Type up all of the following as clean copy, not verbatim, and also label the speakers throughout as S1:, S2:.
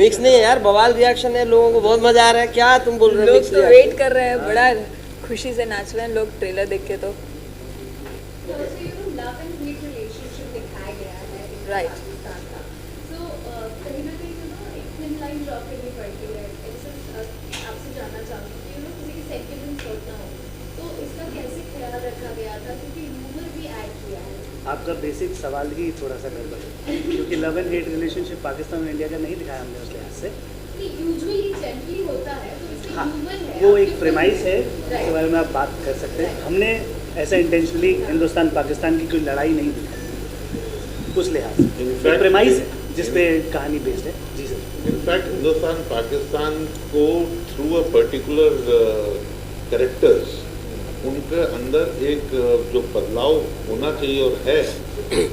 S1: Mix नहीं है यार, बवाल रिएक्शन है, लोगों को बहुत मजा आ रहा है। क्या तुम बोल रहे हो?
S2: लोग तो वेट कर रहे हैं, बड़ा खुशी से नाच रहे हैं लोग ट्रेलर देख के। तो राइट,
S3: आपका बेसिक सवाल ही थोड़ा सा गड़बड़ है, क्योंकि love and hate relationship Pakistan और इंडिया का नहीं दिखाया हमने उस लिहाज से। हाँ, वो एक प्रेमाइस है जिसके बारे में आप बात कर सकते हैं। हमने ऐसा इंटेंशनली हिंदुस्तान पाकिस्तान की कोई लड़ाई नहीं दिखाई उस लिहाज से। एक प्रेमाइस है जिस पे कहानी बेस्ड है। जी सर।
S4: इनफैक्ट हिंदुस्तान पाकिस्तान को थ्रू अ पर्टिकुलर कैरेक्टर्स, उनके अंदर एक जो बदलाव होना चाहिए और है,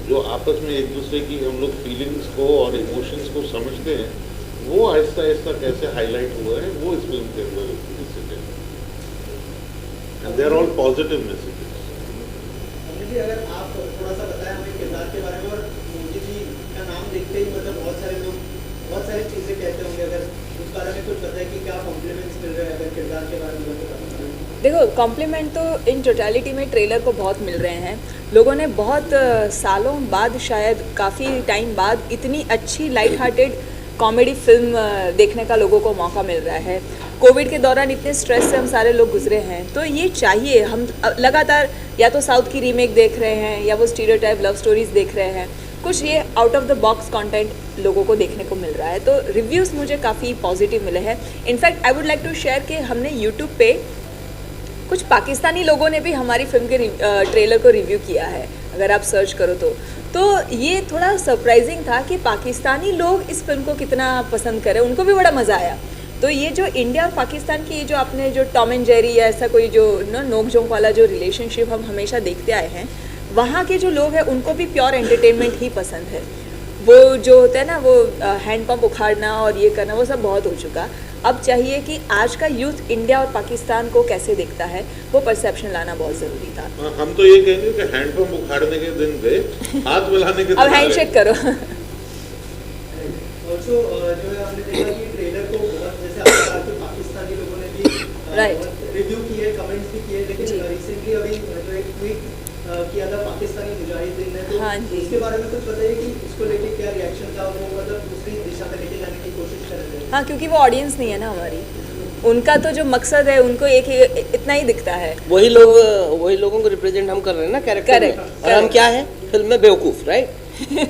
S4: जो आपस में एक दूसरे की हम लोग फीलिंग्स को और इमोशंस को समझते हैं, वो आहिस्ता आहिस्ता कैसे हाईलाइट हुए हैं वो इस फिल्म के अंदर मैसेज है। And they are all positive messages.
S5: अगर आप थोड़ा सा बताएं हमें किरदार के बारे में, और मोदी जी का नाम देखते ही मतलब बहुत सारे लोग बहुत सारी चीज़ें कहते होंगे, अगर उस बारे में कुछ पता है कि क्या कॉम्प्लीमेंट्स मिल रहे हैं अगर किरदार के बारे में बताएं।
S2: देखो, कॉम्प्लीमेंट तो इन टोटलिटी में ट्रेलर को बहुत मिल रहे हैं। लोगों ने बहुत सालों बाद, शायद काफ़ी टाइम बाद, इतनी अच्छी लाइट हार्टेड कॉमेडी फिल्म देखने का लोगों को मौका मिल रहा है। कोविड के दौरान इतने स्ट्रेस से हम सारे लोग गुजरे हैं, तो ये चाहिए। हम लगातार या तो साउथ की रीमेक देख रहे हैं या वो स्टीरियोटाइप लव स्टोरीज देख रहे हैं, कुछ ये out of the box content लोगों को देखने को मिल रहा है। तो रिव्यूज़ मुझे काफ़ी पॉजिटिव मिले हैं। In fact I would like to share कि हमने यूट्यूब पे कुछ पाकिस्तानी लोगों ने भी हमारी फिल्म के ट्रेलर को रिव्यू किया है, अगर आप सर्च करो तो ये थोड़ा सरप्राइजिंग था कि पाकिस्तानी लोग इस फिल्म को कितना पसंद करें, उनको भी बड़ा मज़ा आया। तो ये जो इंडिया और पाकिस्तान की, ये जो आपने जो टॉम एंड जेरी या ऐसा कोई जो नोक झोंक वाला जो रिलेशनशिप हम हमेशा देखते आए हैं, वहाँ के जो लोग हैं उनको भी प्योर एंटरटेनमेंट ही पसंद है। वो जो होता है ना, वो हैंडपम्प उखाड़ना और ये करना, वो सब बहुत हो चुका। अब चाहिए कि आज का यूथ इंडिया और पाकिस्तान को कैसे देखता है, वो परसेप्शन लाना बहुत ज़रूरी था।
S4: हम तो ये कहेंगे कि हैंडपंप उखाड़ने के दिन गए, हाथ मिलाने के दिन
S2: अब हैंडशेक करो।
S5: जो है हमने देखा कि ट्रेलर को बहुत, जैसे आपने कहा कि पाकिस्तानी लोगों ने भी रिव्यू किए, कमेंट्स भी किए, लेकिन रिसेंटली अभी जो एक ट्वीट किया था पाकिस्तानी मुजाहिदीन ने, तो
S2: हाँ जी,
S5: इसके बारे में कुछ बताइए कि इसको लेके क्या रिएक्शन था, वो मतलब दूसरी दिशा में लेके जाने की कोशिश कर रहे थे।
S2: हाँ, क्योंकि वो ऑडियंस नहीं है ना हमारी, उनका तो जो मकसद है उनको एक ही इतना ही दिखता है।
S1: वही लोगों को रिप्रेजेंट हम कर रहे हैं ना कैरेक्टर में। और हम क्या है फिल्म में? बेवकूफ़, राइट।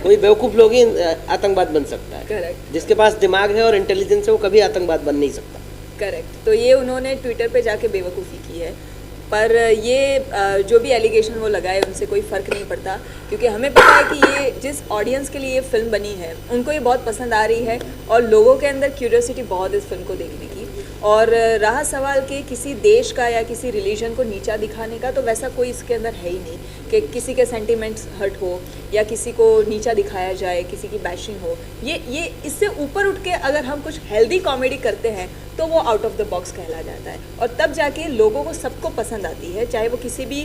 S1: कोई बेवकूफ़ लोग ही आतंकवाद बन सकता है।
S2: करेक्ट,
S1: जिसके पास दिमाग है और इंटेलिजेंस है, वो कभी आतंकवाद बन नहीं सकता।
S2: करेक्ट। तो ये उन्होंने ट्विटर पे जाके बेवकूफ़ी की है, पर ये जो भी एलिगेशन वो लगाए उनसे कोई फ़र्क नहीं पड़ता, क्योंकि हमें पता है कि ये जिस ऑडियंस के लिए ये फिल्म बनी है उनको ये बहुत पसंद आ रही है, और लोगों के अंदर क्यूरियोसिटी बहुत इस फिल्म को देखने की। और रहा सवाल कि किसी देश का या किसी रिलीजन को नीचा दिखाने का, तो वैसा कोई इसके अंदर है ही नहीं कि किसी के सेंटिमेंट्स हर्ट हो या किसी को नीचा दिखाया जाए, किसी की बैशिंग हो। ये इससे ऊपर उठ के अगर हम कुछ हेल्दी कॉमेडी करते हैं तो वो आउट ऑफ द बॉक्स कहला जाता है, और तब जाके लोगों को सबको पसंद आती है, चाहे वो किसी भी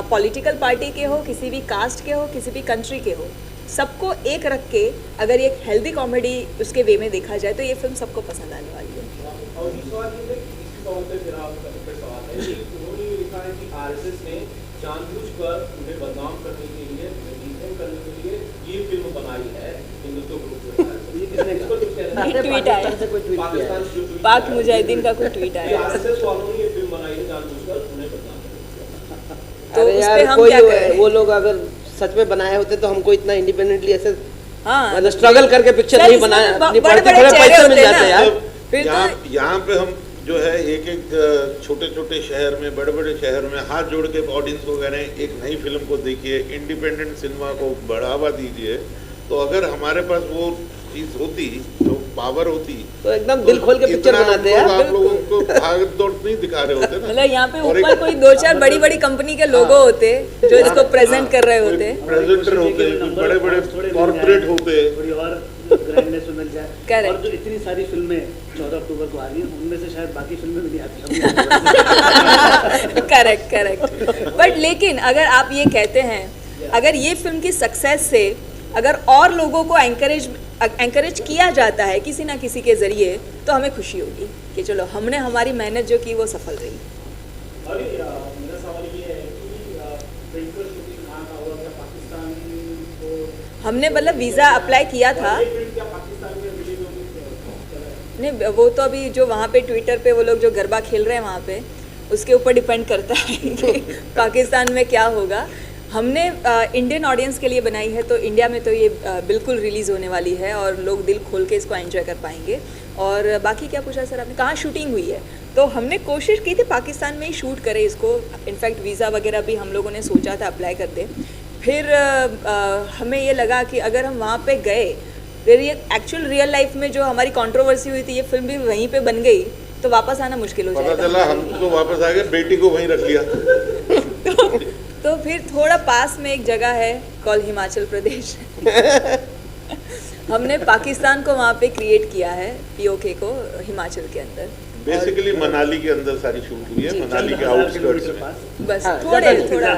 S2: पॉलिटिकल पार्टी के हो, किसी भी कास्ट के हो, किसी भी कंट्री के हो। सबको एक रख के अगर एक हेल्दी कॉमेडी उसके वे में देखा जाए तो ये फिल्म सबको पसंद आने वाली है।
S6: और इस सवाल के इसी बात पे मेरा आपका सवाल है कि उन्होंने ये लिखा है कि आरएसएस ने जानबूझकर उन्हें बदनाम करने के लिए, डिफेम करने के लिए ये फिल्म बनाई है हिंदुत्व ग्रुप में। ये किसने इसको
S2: ट्वीट आया,
S6: पाकिस्तान से ट्वीट
S2: पाक मुजाहिदीन का कोई ट्वीट आया।
S6: आरएसएस वालों ने ये फिल्म बनाई है जानबूझकर उन्हें बदनाम करने।
S2: तो
S1: अरे
S2: उस
S1: यार,
S2: पे हम क्या करें?
S1: वो लोग अगर सच में बनाए होते तो हमको इतना इंडिपेंडेंटली ऐसे
S2: हाँ,
S1: मतलब स्ट्रगल करके पिक्चर नहीं बनाया, अपनी पार्टी थोड़े पैसे मिल जाते यार।
S2: फिर तो
S4: यहाँ पे हम जो है एक छोटे छोटे शहर में, बड़े बड़े शहर में हाथ जोड़ के ऑडियंस को कह रहे हैं एक नई फिल्म को देखिए, इंडिपेंडेंट सिनेमा को बढ़ावा दीजिए। तो अगर हमारे पास वो चीज़ होती, जो पावर होती,
S1: तो एकदम दिल खोल के पिक्चर बनाते हैं।
S4: आप लोगों को भाग दौड़ नहीं दिखा रहे होते ना।
S2: मतलब यहाँ पे ऊपर कोई 2-4 बड़ी बड़ी कंपनी के लोगो होते जो इसको प्रेजेंट कर रहे होते,
S4: प्रेजेंटर होते, बड़े बड़े कॉर्पोरेट होते,
S3: थोड़ी और ग्रैंडनेस में मिल जाए।
S2: Correct.
S3: और जो इतनी सारी फिल्में 14 अक्टूबर को आ रही हैं, उनमें से शायद बाकी फिल्में भी नहीं आती।
S2: Correct, correct. बट लेकिन अगर आप ये कहते हैं, अगर ये फिल्म की सक्सेस से अगर और लोगों को एंकरेज एंकरेज किया जाता है किसी ना किसी के ज़रिए, तो हमें खुशी होगी कि चलो हमने हमारी मेहनत जो की वो सफल रही।
S6: अरे मेरा सवाल ये है कि ट्विंकल शूटिंग कहाँ का हुआ, क्या पाकिस्तान को
S2: हमने मतलब वीज़ा अप्लाई किया था।
S6: ये फिल्म क्या पाकिस्तान में रिलीज होगी?
S2: नहीं, वो तो अभी जो वहाँ पे ट्विटर पे वो लोग जो गरबा खेल रहे हैं वहाँ पे, उसके ऊपर डिपेंड करता है कि पाकिस्तान में क्या होगा। हमने इंडियन ऑडियंस के लिए बनाई है, तो इंडिया में तो ये बिल्कुल रिलीज़ होने वाली है और लोग दिल खोल के इसको एंजॉय कर पाएंगे। और बाकी क्या पूछा सर आपने, कहाँ शूटिंग हुई है? तो हमने कोशिश की थी पाकिस्तान में ही शूट करें इसको। इनफैक्ट वीज़ा वगैरह भी हम लोगों ने सोचा था अप्लाई कर दें। फिर हमें ये लगा कि अगर हम वहाँ पे गए, फिर ये एक्चुअल रियल लाइफ में जो हमारी कंट्रोवर्सी हुई थी, ये फिल्म भी वहीं पे बन गई, तो वापस आना मुश्किल हो
S4: पता
S2: जाएगा।
S4: चला हम तो वापस आ गए, बेटी को वहीं रख लिया।
S2: तो फिर थोड़ा पास में एक जगह है कॉल हिमाचल प्रदेश हमने पाकिस्तान को वहाँ पे क्रिएट किया है, पीओके को हिमाचल के अंदर।
S4: बेसिकली मनाली के अंदर सारी शूट हुई है, मनाली के आउटस्कर्ट्स में।
S2: बस
S1: हाँ,
S2: थोड़ा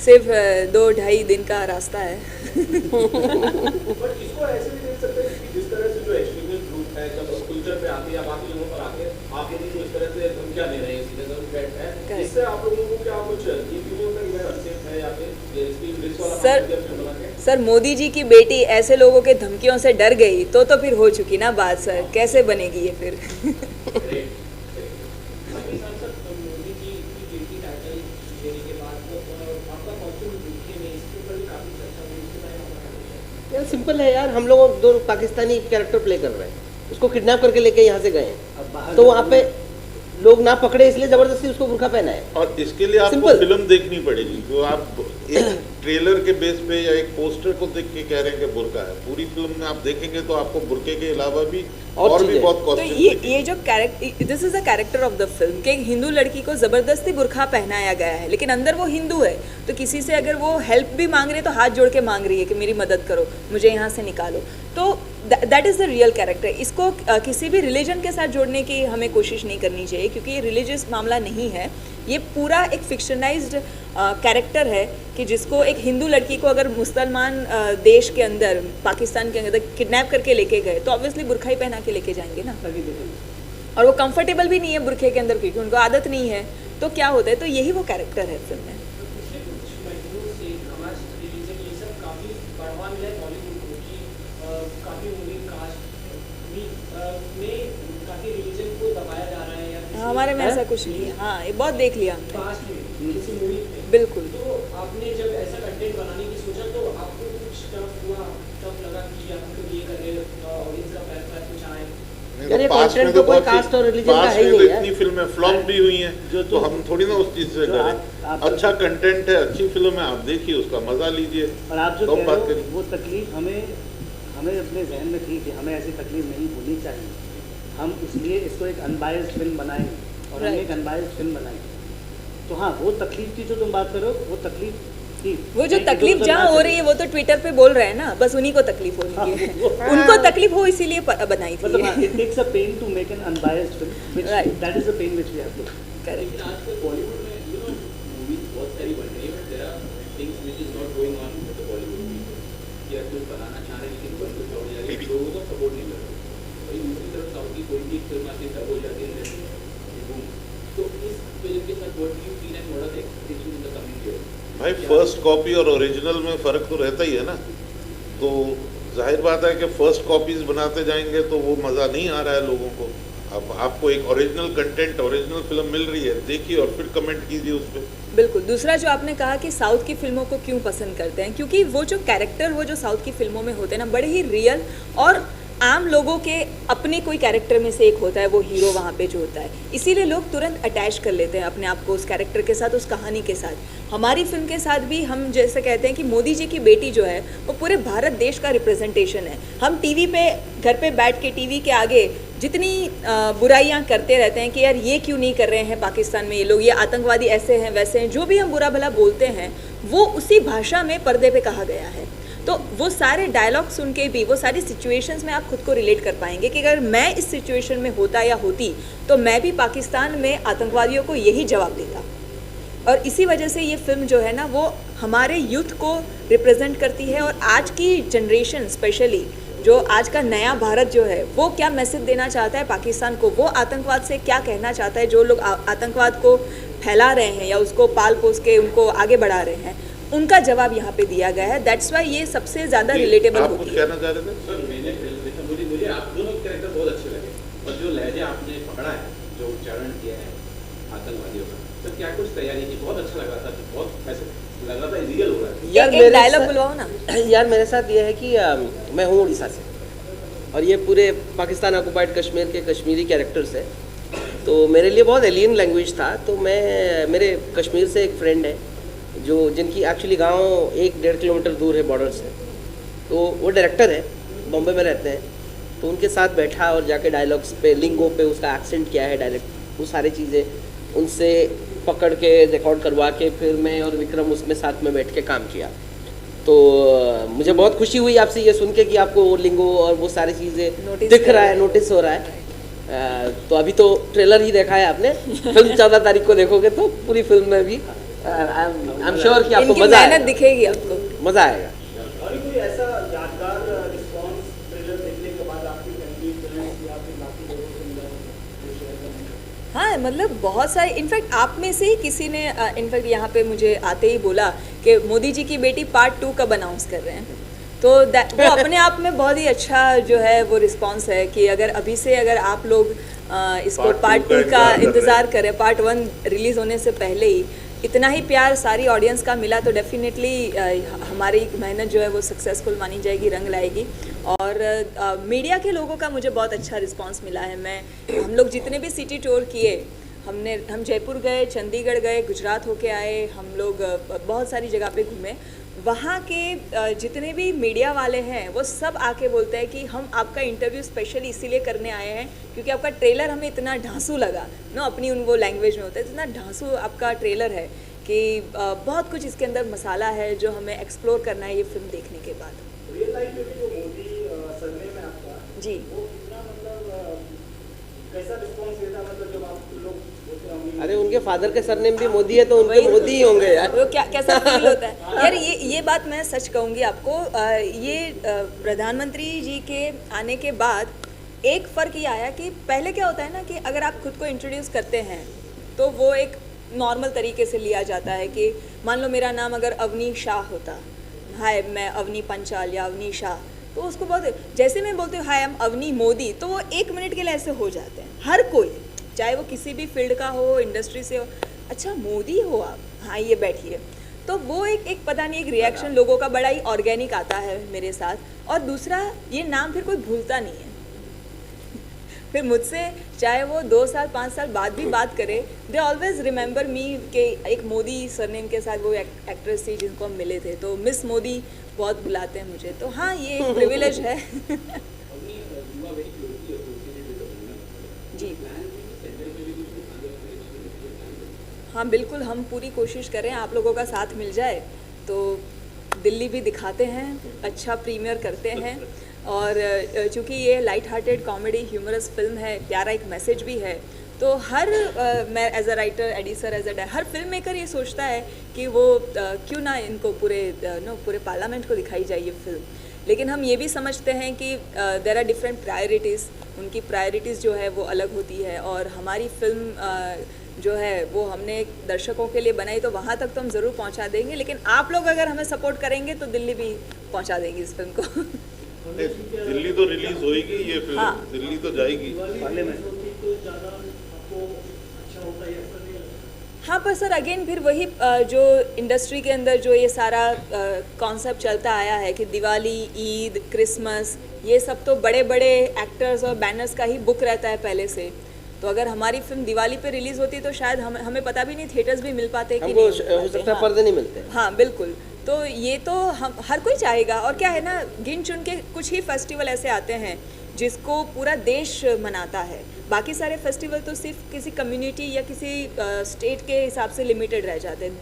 S2: सिर्फ 2-2.5 दिन का रास्ता है।
S6: बट इसको ऐसे भी देख सकते हैं कि जिस तरह से जो एक्सट्रीमिस्ट ग्रुप है जब ट्विटर पे आके या बाकी जगहों पर आके आप यदि जो इस तरह से धमकियां दे रहे हैं, सीधे सीधे थ्रेट है, इससे आप लोगों को क्या कुछ ये वीडियो में ये अनसेफ है या फिर इसकी रिस्क वाला
S2: सर-
S6: फिल्म बना के?
S2: सर, मोदी जी की बेटी ऐसे लोगों के धमकियों से डर गई तो फिर हो चुकी ना बात सर, कैसे बनेगी ये फिर?
S5: पाकिस्तान सर मोदी जी की बेटी टाइटल देने के बाद तो आपका कॉस्ट्यूम देखने में इसके ऊपर भी काफ़ी चर्चा हुई, इसके बारे में आपका क्या कहना है?
S1: यार सिंपल है यार, हम लोग दो पाकिस्तानी कैरेक्टर प्ले कर रहे हैं, उसको किडनैप करके लेके यहाँ से गए हैं,
S3: अब बाहर
S1: तो वहाँ पे लोग ना पकड़े इसलिए जबरदस्ती उसको बुर्का पहना है।
S4: और इसके लिए आपको
S1: Simple.
S4: फिल्म देखनी पड़ेगी। जो आप एक ट्रेलर के बेस पे या एक पोस्टर को देख के कह रहे हैं कि बुर्का है, पूरी फिल्म में आप देखेंगे तो आपको बुर्के के अलावा भी
S1: और
S4: और भी
S1: चीजें।
S2: तो
S4: बहुत कॉस्ट्यूम
S2: ये जो character, this is a character of the film कि एक हिंदू लड़की को ज़बरदस्ती बुर्खा पहनाया गया है, लेकिन अंदर वो हिंदू है, तो किसी से अगर वो हेल्प भी मांग रही है तो हाथ जोड़ के मांग रही है कि मेरी मदद करो, मुझे यहाँ से निकालो। तो that is the real character. इसको किसी भी रिलीजन के साथ जोड़ने की हमें कोशिश नहीं करनी चाहिए, क्योंकि ये रिलीजियस मामला नहीं है। ये पूरा एक फिक्शनाइज्ड कैरेक्टर है कि जिसको एक हिंदू लड़की को अगर मुसलमान देश के अंदर, पाकिस्तान के अंदर किडनैप करके लेके गए तो ऑब्वियसली बुर्खा ही पहना के लेके जाएंगे ना,
S3: ताकि देखें।
S2: और वो कंफर्टेबल भी नहीं है बुर्खे के अंदर क्योंकि उनको आदत नहीं है। तो क्या होता है, तो यही वो कैरेक्टर है फिल्म में।
S5: पिछले कुछ महीनों से हमारे रिलीजन ये सब काफ़ी बढ़ावा मिला है बॉलीवुड को कि काफ़ी मूवी कास्ट में काफ़ी रिलीजन को दबाया जा रहा है या किसी
S2: हमारे में ऐसा कुछ नहीं है। हाँ, ये बहुत देख लिया हमने,
S5: कास्ट में किसी मूवी में।
S2: बिल्कुल।
S5: तो आपने जब ऐसा कंटेंट बनाने की सोचा तो आपको कुछ टफ हुआ, टफ लगा कि आप लोग ये कर रहे हो ऑडियंस का फैसला कुछ आए?
S1: यार ये
S4: पास्ट में
S1: content
S4: तो
S1: तो कोई
S4: बहुत
S1: caste और
S4: सी-
S1: religion का
S4: पास्ट
S1: है ही
S4: में तो
S1: नहीं यार।
S4: इतनी फिल्में फ्लॉप भी हुई हैं,
S3: जो
S4: तो
S3: तो-
S4: हम थोड़ी ना उस चीज से
S3: जो
S4: डरें।
S3: आप-
S4: अच्छा कंटेंट है, अच्छी फिल्म है, आप देखिए, उसका मजा लीजिए।
S3: और आप जो
S4: तो हम
S3: कह
S4: बात
S3: रहे हो
S4: करें।
S3: वो तकलीफ हमें अपने जहन में थी कि हमें ऐसी तकलीफ नहीं होनी चाहिए, हम इसलिए इसको एक अनबायस्ड फिल्म बनाएंगे और हमने एक अनबायस्ड फिल्म बनाई। तो हाँ, वो तकलीफ की जो तुम बात करो वो तकलीफ थी।
S2: वो जो
S3: नहीं,
S2: तकलीफ
S3: तो
S2: जहाँ
S3: ना
S2: हो रही है वो तो ट्विटर पे बोल रहे हैं ना, बस उन्हीं को तकलीफ हो रही है। उनको तकलीफ हो इसीलिए बनाई थी
S3: मतलब
S2: ये।
S3: it takes a pain to make an unbiased film, which
S2: Right.
S3: that is the pain which we have to.
S2: Correct.
S6: लेकिन आजकल बॉलीवुड में मूवीज बहुत सारी बन रही है, but there are things which is not going on with the Bollywood movie. कि आप कुछ बनाना चाह रहे हैं लेकिन बन कुछ और जा रही है, लोगों को सपोर्ट नहीं कर रहे। वही दूसरी तरफ साउथ की कोई भी फिल्म आती है तब हो जाती है बूम। तो इस फिल्म के साथ what do you feel and what are the expectations in the coming year?
S4: भाई फर्स्ट कॉपी और ओरिजिनल में फर्क तो रहता ही है ना, तो जाहिर बात है कि फर्स्ट कॉपीज बनाते जाएंगे तो वो मज़ा नहीं आ रहा है लोगों को। अब आपको एक ओरिजिनल कंटेंट, ओरिजिनल फिल्म मिल रही है, देखिए और फिर कमेंट कीजिए उस पर।
S2: बिल्कुल। दूसरा जो आपने कहा कि साउथ की फिल्मों को क्यों पसंद करते हैं, क्योंकि वो जो कैरेक्टर वो जो साउथ की फिल्मों में होते हैं ना, बड़े ही रियल और आम लोगों के अपने कोई कैरेक्टर में से एक होता है वो हीरो वहाँ पे जो होता है, इसीलिए लोग तुरंत अटैच कर लेते हैं अपने आप को उस कैरेक्टर के साथ, उस कहानी के साथ। हमारी फिल्म के साथ भी हम जैसे कहते हैं कि मोदी जी की बेटी जो है वो पूरे भारत देश का रिप्रेजेंटेशन है। हम टीवी पे घर पे बैठ के टीवी के आगे जितनी बुराइयां करते रहते हैं कि यार ये क्यों नहीं कर रहे हैं पाकिस्तान में ये लोग, ये आतंकवादी ऐसे हैं वैसे हैं, जो भी हम बुरा भला बोलते हैं वो उसी भाषा में पर्दे पे कहा गया है। तो वो सारे डायलॉग सुन के भी, वो सारी सिचुएशंस में आप खुद को रिलेट कर पाएंगे कि अगर मैं इस सिचुएशन में होता या होती तो मैं भी पाकिस्तान में आतंकवादियों को यही जवाब देता। और इसी वजह से ये फिल्म जो है ना वो हमारे यूथ को रिप्रेजेंट करती है और आज की जनरेशन स्पेशली जो आज का नया भारत जो है वो क्या मैसेज देना चाहता है पाकिस्तान को, वो आतंकवाद से क्या कहना चाहता है, जो लोग आतंकवाद को फैला रहे हैं या उसको पाल पोस के उनको आगे बढ़ा रहे हैं, उनका जवाब यहाँ पे दिया गया है। दैट्स वाई ये सबसे ज़्यादा रिलेटेबल
S4: आप
S2: होती
S4: कुछ
S2: है।
S4: कहना चाह रहे थे?
S6: सर मैंने फिल्म देखा, मुझे आप दोनों कैरेक्टर बहुत अच्छे लगे, और जो लहजा आपने पकड़ा है, जो उच्चारण किया है आतंकवादियों का, तो क्या कुछ तैयारी की, बहुत अच्छा लग रहा था, बहुत ऐसे लग रहा था रियल हो रहा है।
S1: यार
S2: एक
S1: मेरे
S2: डायलॉग
S1: साथ-
S2: बुलवाओ ना।
S1: यार मेरे साथ ये है कि मैं हूँ उड़ीसा से और ये पूरे पाकिस्तान ऑक्युपाइड कश्मीर के कश्मीरी कैरेक्टर्स है, तो मेरे लिए बहुत एलियन लैंग्वेज था। तो मेरे कश्मीर से एक फ्रेंड है जो जिनकी एक्चुअली गांव 1-1.5 किलोमीटर दूर है बॉर्डर से, तो वो डायरेक्टर है, बॉम्बे में रहते हैं। तो उनके साथ बैठा और जाके डायलॉग्स पे, लिंगो पे उसका एक्सेंट क्या है, डायरेक्ट वो सारी चीज़ें उनसे पकड़ के रिकॉर्ड करवा के फिर मैं और विक्रम उसमें साथ में बैठ के काम किया। तो मुझे बहुत खुशी हुई आपसे ये सुन के कि आपको वो लिंगो और वो सारी चीज़ें
S2: Notice
S1: दिख
S2: कर
S1: रहा
S2: रहे
S1: है,
S2: हैं।
S1: नोटिस हो रहा है। तो अभी तो ट्रेलर ही देखा है आपने, फिल्म 14 तारीख को देखोगे तो पूरी फिल्म में भी आई एम श्योर कि आपको
S2: इनकी
S1: मज़ा
S2: मेहनत
S1: आएगा,
S2: दिखेगी आपको।
S1: मज़ा आएगा।
S5: और कोई ऐसा यादगार रिस्पॉन्स ट्रेलर देखने के बाद आपकी फैमिली फ्रेंड्स या फिर बाकी लोगों से मिला हो, जो शेयर करना?
S2: हाँ, मतलब बहुत सारे, इनफैक्ट आप में से ही किसी ने इनफैक्ट यहाँ पे मुझे आते ही बोला कि मोदी जी की बेटी पार्ट 2 कब अनाउंस कर रहे हैं। तो वो अपने आप में बहुत ही अच्छा जो है वो रिस्पांस है कि अगर अभी से अगर आप लोग इसको पार्ट 2 का इंतज़ार करें, पार्ट 1 रिलीज़ होने से पहले ही इतना ही प्यार सारी ऑडियंस का मिला, तो डेफिनेटली हमारी मेहनत जो है वो सक्सेसफुल मानी जाएगी, रंग लाएगी। और मीडिया के लोगों का मुझे बहुत अच्छा रिस्पांस मिला है। हम लोग जितने भी सिटी टूर किए, हम जयपुर गए, चंडीगढ़ गए, गुजरात होके आए, हम लोग बहुत सारी जगह पे घूमे। वहाँ के जितने भी मीडिया वाले हैं वो सब आके बोलते हैं कि हम आपका इंटरव्यू स्पेशली इसीलिए करने आए हैं क्योंकि आपका ट्रेलर हमें इतना ढांसू लगा ना, अपनी वो लैंग्वेज में होता है, इतना ढांसू आपका ट्रेलर है कि बहुत कुछ इसके अंदर मसाला है जो हमें एक्सप्लोर करना है ये फिल्म देखने के बाद।
S5: रियल लाइफ में भी जो मोदी सरनेम है आपका,
S2: जी,
S5: वो कितना मतलब कैसा रिस्पॉन्स देता है, मतलब जब आप लोग बोलते हैं हम
S1: अरे उनके फादर के सरनेम भी मोदी है तो उनके मोदी ही होंगे यार।
S2: वो कैसा फील होता है यार। ये बात मैं सच कहूँगी आपको, ये प्रधानमंत्री जी के आने के बाद एक फ़र्क ये आया कि पहले क्या होता है ना कि अगर आप खुद को इंट्रोड्यूस करते हैं तो वो एक नॉर्मल तरीके से लिया जाता है कि मान लो मेरा नाम अगर अवनी शाह होता, हाय मैं अवनी पंचाल या अवनी शाह, तो उसको बहुत, जैसे मैं बोलती हूँ हाय एम अवनी मोदी, तो वो 1 मिनट के लिए ऐसे हो जाते हैं हर कोई, चाहे वो किसी भी फील्ड का हो, इंडस्ट्री से हो, अच्छा मोदी हो आप, हाँ ये बैठिए। तो वो एक पता नहीं एक रिएक्शन लोगों का बड़ा ही ऑर्गेनिक आता है मेरे साथ। और दूसरा, ये नाम फिर कोई भूलता नहीं है। फिर मुझसे चाहे वो 2 साल 5 साल बाद भी बात करे, दे ऑलवेज रिमेंबर मी के एक मोदी सरनेम के साथ वो एक्ट्रेस थी जिनको हम मिले थे, तो मिस मोदी बहुत बुलाते हैं मुझे। तो हाँ, ये एक प्रिविलेज है। जी हाँ, बिल्कुल, हम पूरी कोशिश करें, आप लोगों का साथ मिल जाए तो दिल्ली भी दिखाते हैं, अच्छा प्रीमियर करते हैं। और चूँकि ये light hearted comedy humorous film है, प्यारा एक मैसेज भी है, तो हर मैं as a writer, editor, as a हर फिल्म मेकर ये सोचता है कि वो क्यों ना इनको पूरे पार्लियामेंट को दिखाई जाए ये फिल्म। लेकिन हम ये भी समझते हैं कि देयर आर डिफरेंट प्रायोरिटीज़, उनकी प्रायोरिटीज़ जो है वो अलग होती है। और हमारी फिल्म जो है वो हमने दर्शकों के लिए बनाई, तो वहाँ तक तो हम ज़रूर पहुँचा देंगे, लेकिन आप लोग अगर हमें सपोर्ट करेंगे तो दिल्ली भी पहुँचा देंगे इस फिल्म को।
S4: दिल्ली तो रिलीज होएगी ये फिल्म,
S2: हाँ।
S4: दिल्ली तो जाएगी।
S2: हाँ, पर सर अगेन फिर वही जो इंडस्ट्री के अंदर जो ये सारा कॉन्सेप्ट चलता आया है कि दिवाली, ईद, क्रिसमस, ये सब तो बड़े बड़े एक्टर्स और बैनर्स का ही बुक रहता है पहले से। तो अगर हमारी फिल्म दिवाली पे रिलीज़ होती तो शायद हमें पता भी नहीं थिएटर्स भी मिल पाते कि
S1: हमको
S2: नहीं
S1: हो
S2: मिल
S1: सकता
S2: पाते।
S1: है पर्दे नहीं मिलते।
S2: हाँ बिल्कुल, तो ये तो हम हर कोई चाहेगा। और क्या है ना, गिन चुन के कुछ ही फेस्टिवल ऐसे आते हैं जिसको पूरा देश मनाता है, बाकी सारे फेस्टिवल तो सिर्फ किसी कम्युनिटी या किसी स्टेट के हिसाब से लिमिटेड रह जाते हैं।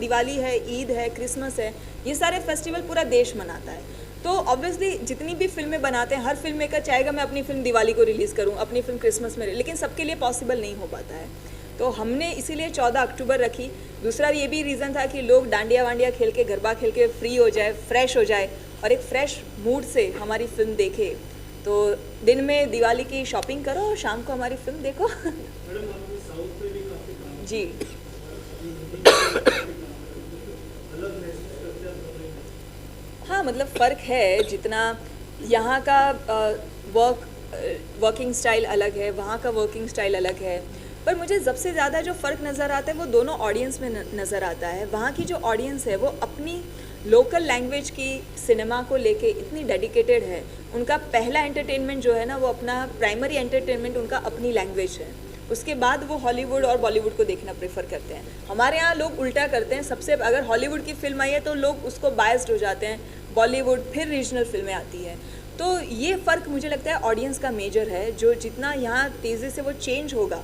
S2: दिवाली है, ईद है, क्रिसमस है, ये सारे फेस्टिवल पूरा देश मनाता है। तो ऑब्वियसली जितनी भी फिल्में बनाते हैं, हर फिल्म मेकर चाहेगा मैं अपनी फिल्म दिवाली को रिलीज़ करूं, अपनी फिल्म क्रिसमस में, लेकिन सबके लिए पॉसिबल नहीं हो पाता है। तो हमने इसीलिए 14 अक्टूबर रखी। दूसरा ये भी रीज़न था कि लोग डांडिया वांडिया खेल के, गरबा खेल के फ्री हो जाए, फ्रेश हो जाए, और एक फ्रेश मूड से हमारी फिल्म देखे। तो दिन में दिवाली की शॉपिंग करो और शाम को हमारी फिल्म देखो। जी हाँ, मतलब फ़र्क है। जितना यहाँ का वर्किंग स्टाइल अलग है, वहाँ का वर्किंग स्टाइल अलग है, पर मुझे सबसे ज़्यादा जो फ़र्क नज़र आता है वो दोनों ऑडियंस में नज़र आता है। वहाँ की जो ऑडियंस है वो अपनी लोकल लैंग्वेज की सिनेमा को लेके इतनी डेडिकेटेड है। उनका पहला एंटरटेनमेंट जो है ना, वो अपना प्राइमरी एंटरटेनमेंट उनका अपनी लैंग्वेज है। उसके बाद वो हॉलीवुड और बॉलीवुड को देखना प्रेफर करते हैं। हमारे यहाँ लोग उल्टा करते हैं, सबसे अगर हॉलीवुड की फिल्म आई है तो लोग उसको बायस्ड हो जाते हैं, बॉलीवुड फिर रीजनल फिल्में आती हैं। तो ये फ़र्क मुझे लगता है ऑडियंस का मेजर है, जो जितना यहाँ तेज़ी से वो चेंज होगा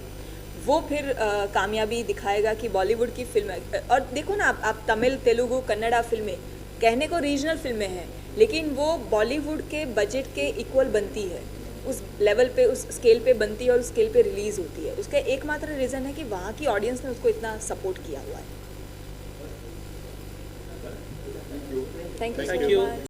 S2: वो फिर कामयाबी दिखाएगा कि बॉलीवुड की फिल्में। और देखो ना, आप तमिल, तेलुगु, कन्नड़ा फिल्में कहने को रीजनल फिल्में हैं, लेकिन वो बॉलीवुड के बजट के इक्वल बनती है, उस लेवल पे, उस स्केल पे बनती है और उस स्केल पे रिलीज़ होती है। उसका एकमात्र रीज़न है कि वहाँ की ऑडियंस ने उसको इतना सपोर्ट किया हुआ है। Thank you.